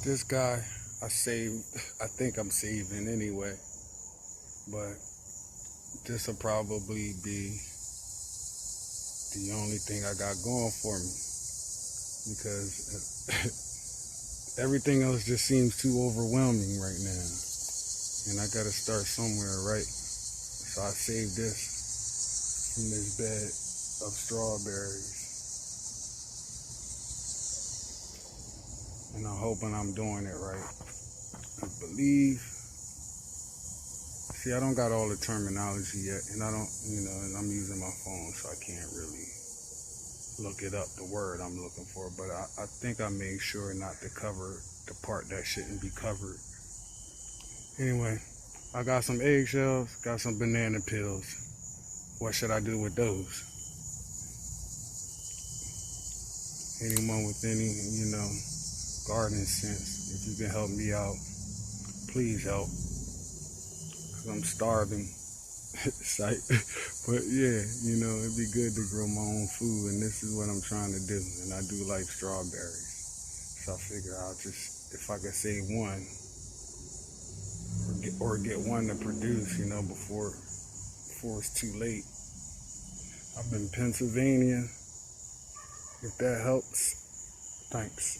This guy, I think I'm saving anyway, but this will probably be the only thing I got going for me because everything else just seems too overwhelming right now. And I gotta start somewhere, right? So I saved this from this bed of strawberries. And I'm hoping I'm doing it right. I believe. See, I don't got all the terminology yet, and and I'm using my phone, so I can't really look it up, the word I'm looking for. But I think I made sure not to cover the part that shouldn't be covered. Anyway, I got some eggshells, got some banana peels. What should I do with those? Anyone with any, garden sense, if you can help me out, please help. Cause I'm starving. Sight. But yeah, it'd be good to grow my own food, and this is what I'm trying to do. And I do like strawberries. So I figure I'll just, if I could save one, or get one to produce, before it's too late. I'm in Pennsylvania. If that helps, thanks.